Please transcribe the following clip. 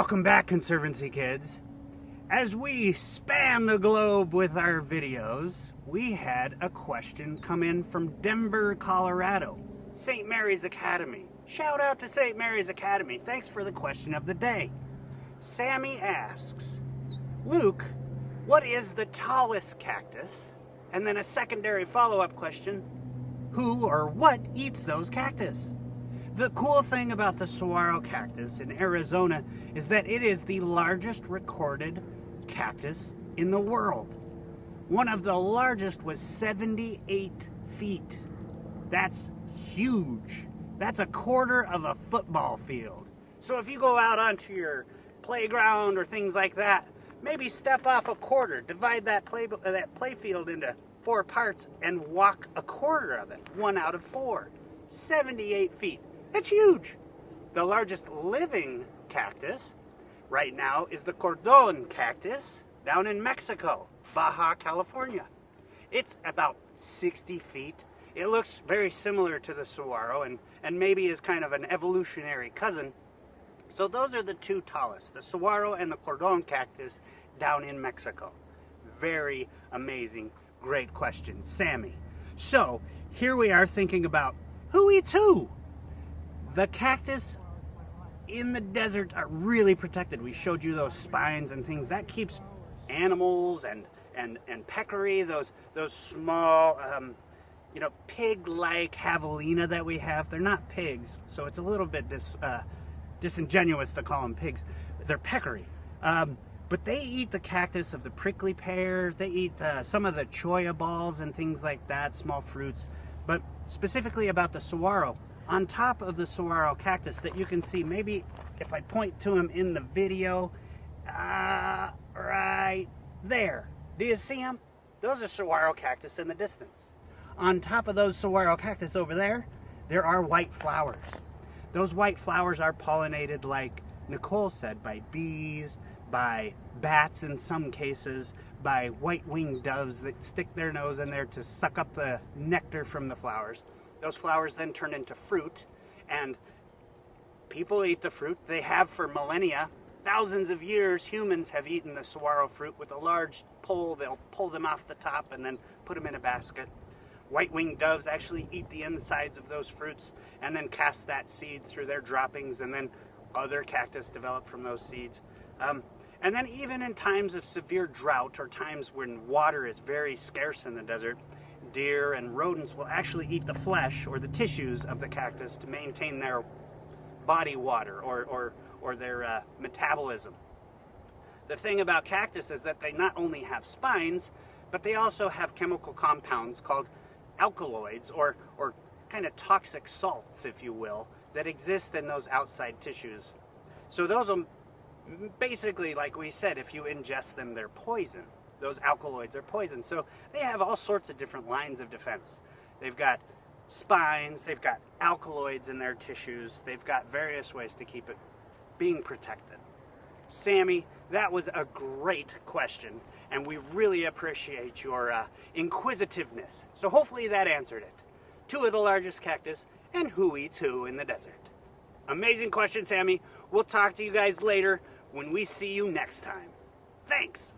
Welcome back, Conservancy kids. As we span the globe with our videos, we had a question come in from Denver, Colorado. St. Mary's Academy. Shout out to St. Mary's Academy. Thanks for the question of the day. Sammy asks, Luke, what is the tallest cactus? And then a secondary follow-up question, who or what eats those cactus? The cool thing about the Saguaro Cactus in Arizona is that it is the largest recorded cactus in the world. One of the largest was 78 feet. That's huge. That's a quarter of a football field. So if you go out onto your playground or things like that, maybe step off a quarter, divide that play field into 4 parts and walk a quarter of it, 1 out of 4. 78 feet. That's huge. The largest living cactus right now is the Cardon Cactus down in Mexico, Baja California. It's about 60 feet. It looks very similar to the saguaro and maybe is kind of an evolutionary cousin. So those are the 2 tallest, the saguaro and the Cardon Cactus down in Mexico. Very amazing, great question, Sammy. So here we are thinking about who eats who? The cactus in the desert are really protected. We showed you those spines and things. That keeps animals and peccary, those small, pig-like javelina that we have. They're not pigs, so it's a little bit disingenuous to call them pigs. They're peccary. But they eat the cactus of the prickly pear. They eat some of the cholla balls and things like that, small fruits. But specifically about the saguaro, on top of the Saguaro Cactus that you can see, maybe if I point to him in the video, right there. Do you see them? Those are Saguaro Cactus in the distance. On top of those Saguaro Cactus over there are white flowers. Those white flowers are pollinated, like Nicole said, by bees, by bats in some cases, by white-winged doves that stick their nose in there to suck up the nectar from the flowers. Those flowers then turn into fruit, and people eat the fruit. They have for millennia. Thousands of years, humans have eaten the saguaro fruit with a large pole. They'll pull them off the top and then put them in a basket. White-winged doves actually eat the insides of those fruits and then cast that seed through their droppings, and then other cactus develop from those seeds. And then even in times of severe drought or times when water is very scarce in the desert, deer and rodents will actually eat the flesh or the tissues of the cactus to maintain their body water or their metabolism. The thing about cactus is that they not only have spines, but they also have chemical compounds called alkaloids or kind of toxic salts, if you will, that exist in those outside tissues. So those will basically, like we said, if you ingest them, they're poison. Those alkaloids are poison. So they have all sorts of different lines of defense. They've got spines, they've got alkaloids in their tissues, they've got various ways to keep it being protected. Sammy, that was a great question, and we really appreciate your inquisitiveness. So hopefully that answered it. 2 of the largest cactus, and who eats who in the desert? Amazing question, Sammy. We'll talk to you guys later when we see you next time. Thanks.